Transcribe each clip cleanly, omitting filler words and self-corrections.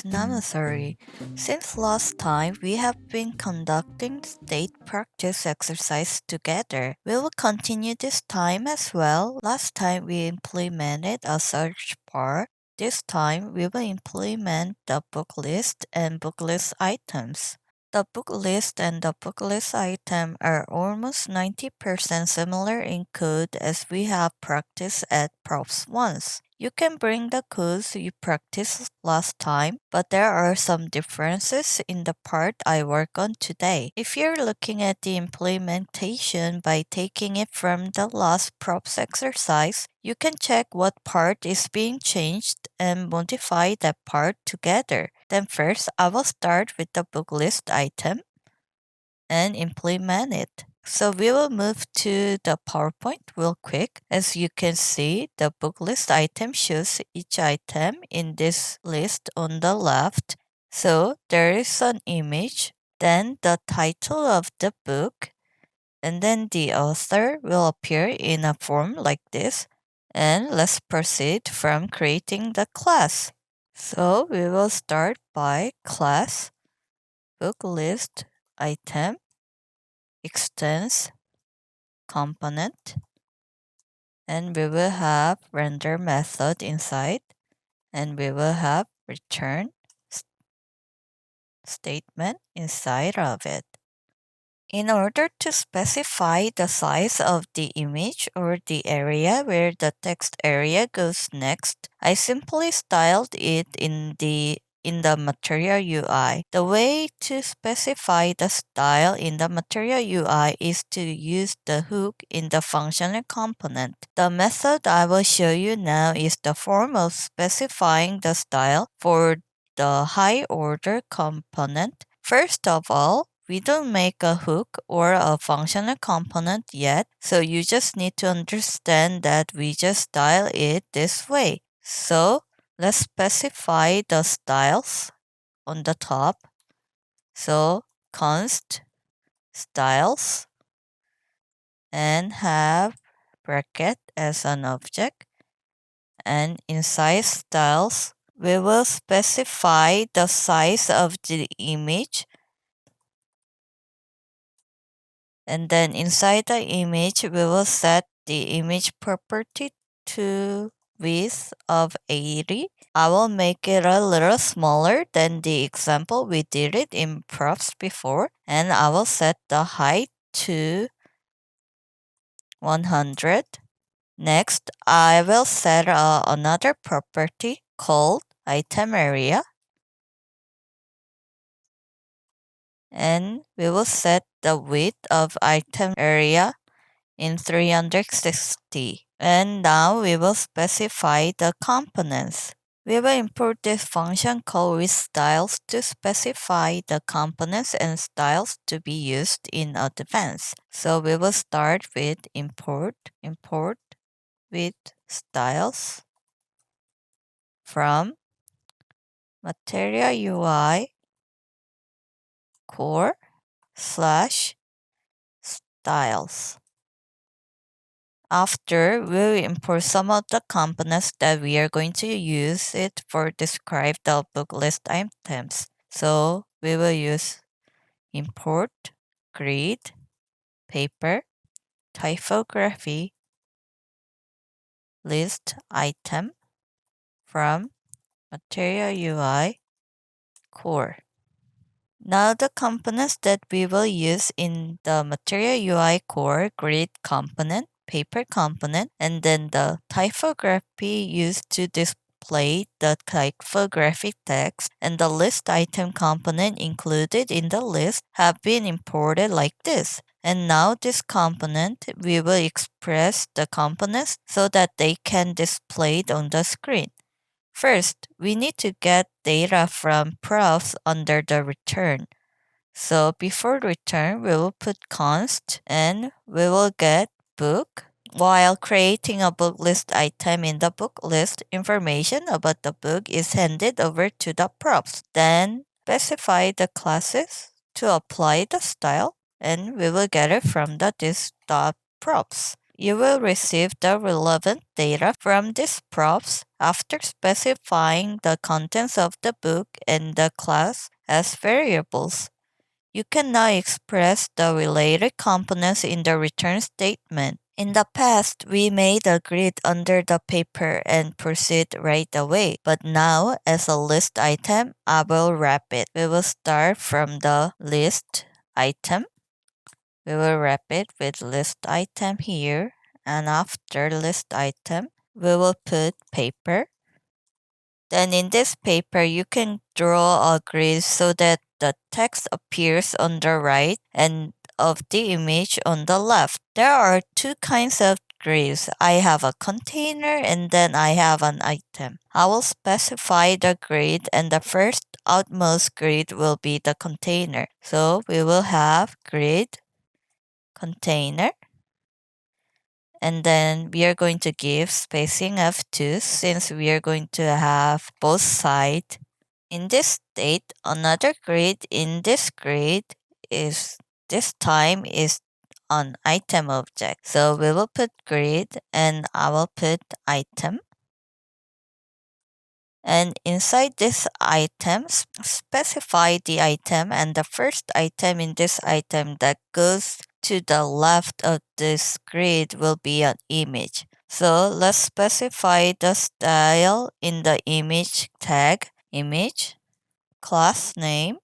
Namathari. Since last time, we have been conducting state practice exercise together. We will continue this time as well. Last time we implemented a search bar. This time we will implement the book list and book list items. The book list and the book list item are almost 90% similar in code as we have practiced at Props once. You can bring the codes you practiced last time, but there are some differences in the part I work on today. If you're looking at the implementation by taking it from the last props exercise, you can check what part is being changed and modify that part together. Then first, I will start with the book list item and implement it. So we will move to the PowerPoint real quick. As you can see, the book list item shows each item in this list on the left. So there is an image, then the title of the book, and then the author will appear in a form like this. And let's proceed from creating the class. So we will start by class, book list item, extends component, and we will have render method inside, and we will have return statement inside of it. In order to specify the size of the image or the area where the text area goes next, I simply styled it in the Material UI. The way to specify the style in the Material UI is to use the hook in the functional component. The method I will show you now is the form of specifying the style for the high order component. First of all, we don't make a hook or a functional component yet, so you just need to understand that we just style it this way. So let's specify the styles on the top. So const styles and have bracket as an object, and inside styles we will specify the size of the image. And then inside the image, we will set the image property to width of 80. I will make it a little smaller than the example we did it in props before. And I will set the height to 100. Next, I will set another property called item area. And we will set the width of item area in 360. And now we will specify the components. We will import this function called with styles to specify the components and styles to be used in advance. So we will start with import with styles from Material UI core / styles. After, we'll import some of the components that we are going to use it for describe the book list items. So we will use import grid, paper, typography, list item from Material UI core. Now the components that we will use in the Material UI core grid component, paper component, and then the typography used to display the typographic text and the list item component included in the list have been imported like this. And now this component, we will express the components so that they can display it on the screen. First, we need to get data from props under the return. So before return, we will put const and we will get book. While creating a book list item in the book list, information about the book is handed over to the props. Then specify the classes to apply the style, and we will get it from the this.props. you will receive the relevant data from these props after specifying the contents of the book and the class as variables. You can now express the related components in the return statement. In the past, we made a grid under the paper and proceed right away. But now, as a list item, I will wrap it. We will start from the list item. We will wrap it with list item here. And after list item, we will put paper. Then in this paper, you can draw a grid so that the text appears on the right and of the image on the left. There are two kinds of grids. I have a container and then I have an item. I will specify the grid and the first outmost grid will be the container. So we will have grid, container, and then we are going to give spacing of 2 since we are going to have both sides. In this state, another grid in this grid is this time is an item object. So we will put grid and I will put item. And inside this item, specify the item and the first item in this item that goes to the left of this grid will be an image. So let's specify the style in the image tag, image, class name,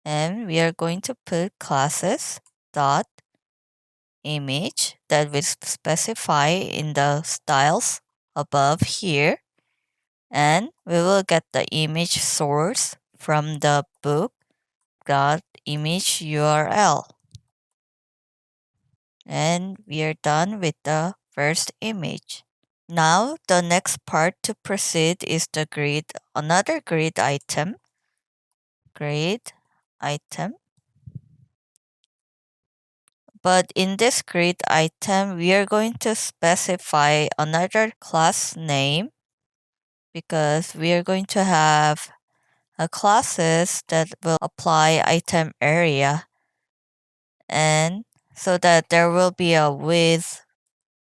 and we are going to put classes dot image that we specify in the styles above here, and we will get the image source from the book dot image URL, and we are done with the first image. Now the next part to proceed is the grid, another grid item, grid item. But in this grid item, we are going to specify another class name because we are going to have classes that will apply item area, and so that there will be a width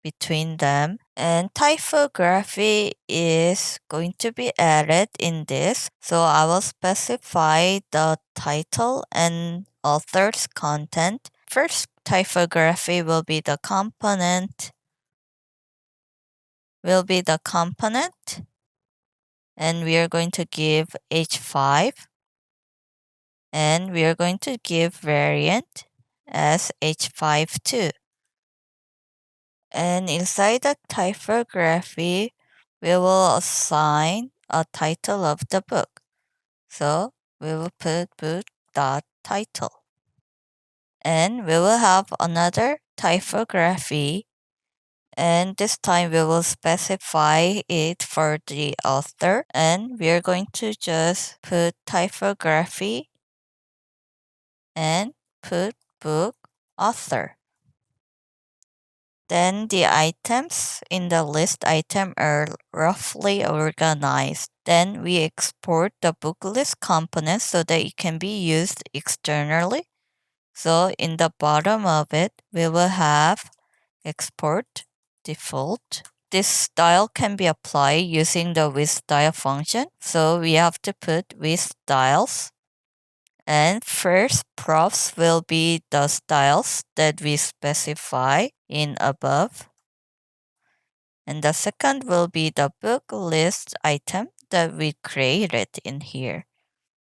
between them. And typography is going to be added in this. So I will specify the title and author's content. First typography will be the component, and we are going to give H5, and we are going to give variant as H5 too. And inside the typography, we will assign a title of the book. So we will put book.title. And we will have another typography, and this time we will specify it for the author, and we are going to just put typography and put book author. Then the items in the list item are roughly organized. Then we export the book list component so that it can be used externally. So in the bottom of it, we will have export default. This style can be applied using the with style function. So we have to put with styles. And first props will be the styles that we specify in above. And the second will be the book list item that we created in here.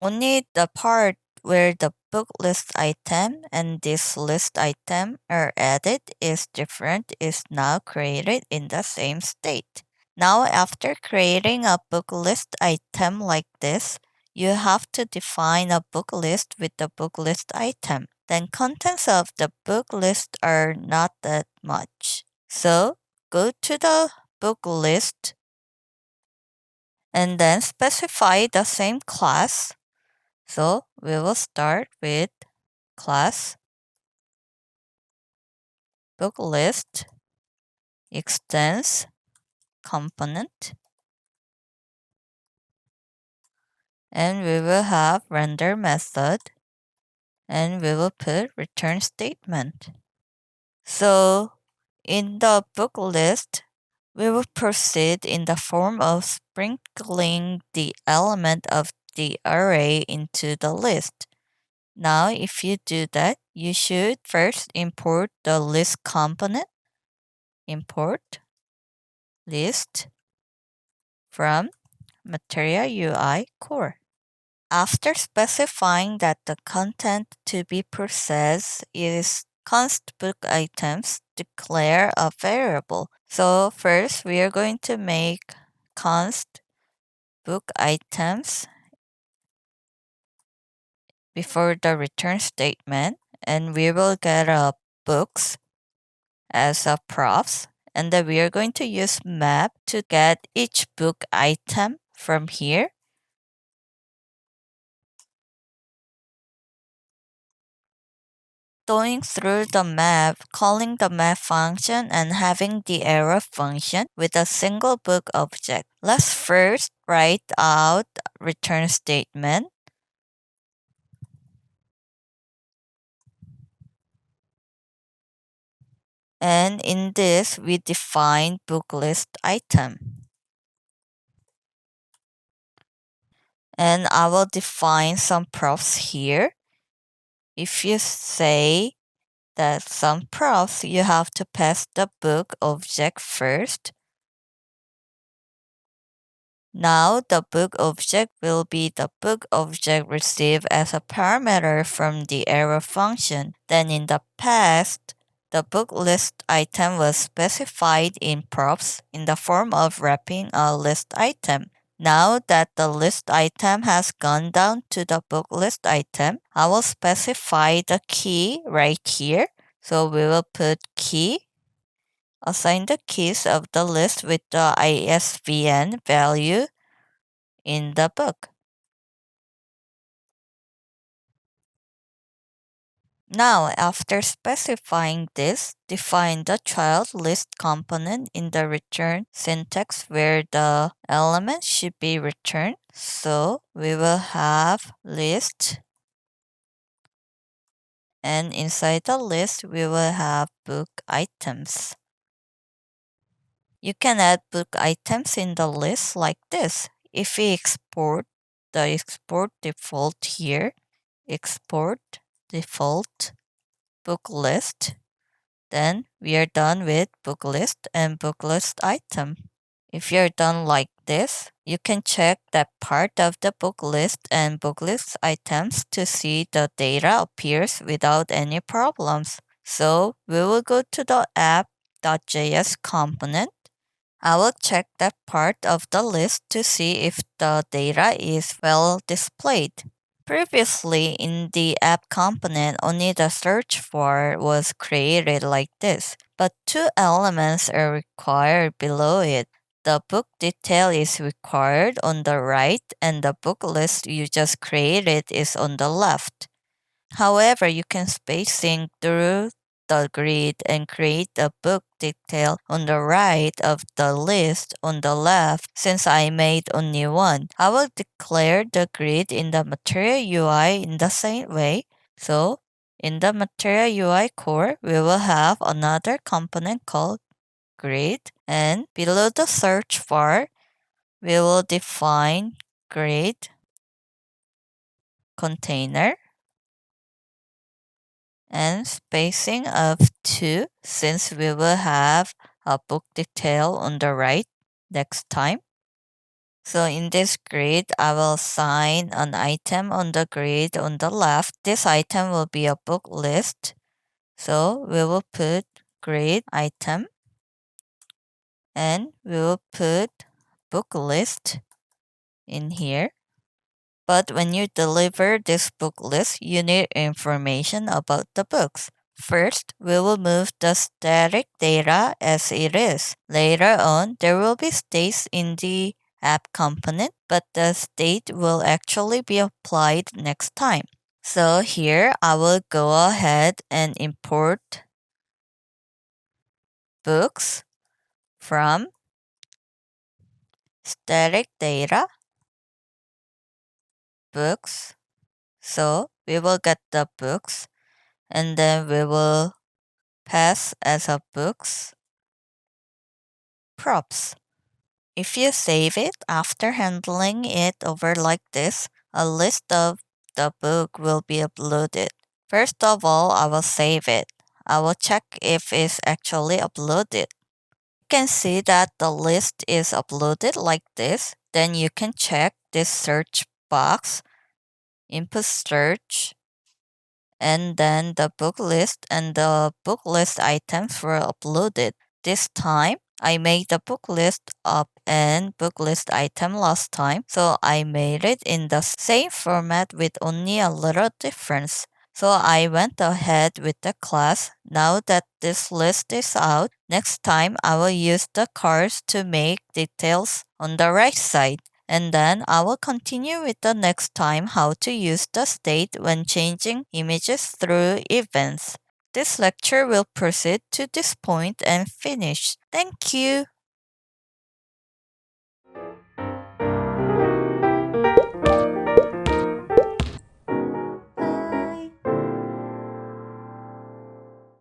Only the part where the book list item and this list item are added is different is now created in the same state. Now after creating a book list item like this, you have to define a book list with the book list item. Then contents of the book list are not that much. So go to the book list and then specify the same class. So we will start with class book list extends component, and we will have render method, and we will put return statement. So in the book list, we will proceed in the form of sprinkling the element of the array into the list. Now, if you do that, you should first import the list component. Import list from Material UI core. After specifying that the content to be processed is const book items, declare a variable. So first we are going to make const book items before the return statement, and we will get a books as a props, and then we are going to use map to get each book item from here. Going through the map, calling the map function, and having the arrow function with a single book object. Let's first write out return statement. And in this, we define book list item. And I will define some props here. If you say that some props, you have to pass the book object first. Now the book object will be the book object received as a parameter from the arrow function. Then in the past, the book list item was specified in props in the form of wrapping a list item. Now that the list item has gone down to the book list item, I will specify the key right here. So we will put key, assign the keys of the list with the ISBN value in the book. Now, after specifying this, define the child list component in the return syntax where the element should be returned. So we will have list, and inside the list we will have book items. You can add book items in the list like this. If we export the export default here, export default book list, then we are done with book list and book list item. If you're done like this, you can check that part of the book list and book list items to see the data appears without any problems. So we will go to the app.js component. I will check that part of the list to see if the data is well displayed. Previously, in the app component, only the search bar was created like this, but two elements are required below it. The book detail is required on the right, and the book list you just created is on the left. However, you can spacing through the grid and create the book detail on the right of the list on the left. Since I made only one, I will declare the grid in the Material UI in the same way. So in the Material UI core, we will have another component called grid, and below the search bar, we will define grid container and spacing of 2 since we will have a book detail on the right next time. So in this grid, I will assign an item on the grid on the left. This item will be a book list. So we will put grid item and we will put book list in here. But when you deliver this book list, you need information about the books. First, we will move the static data as it is. Later on, there will be states in the app component, but the state will actually be applied next time. So here, I will go ahead and import books from static data, books. So we will get the books, and then we will pass as a book's props. If you save it after handling it over like this, a list of the book will be uploaded. First of all, I will save it. I will check if it's actually uploaded. You can see that the list is uploaded like this. Then you can check this search box, input search, and then the book list and the book list items were uploaded. This time, I made the book list up and book list item last time, so I made it in the same format with only a little difference. So I went ahead with the class. Now that this list is out, next time I will use the cards to make details on the right side. And then I will continue with the next time how to use the state when changing images through events. This lecture will proceed to this point and finish. Thank you.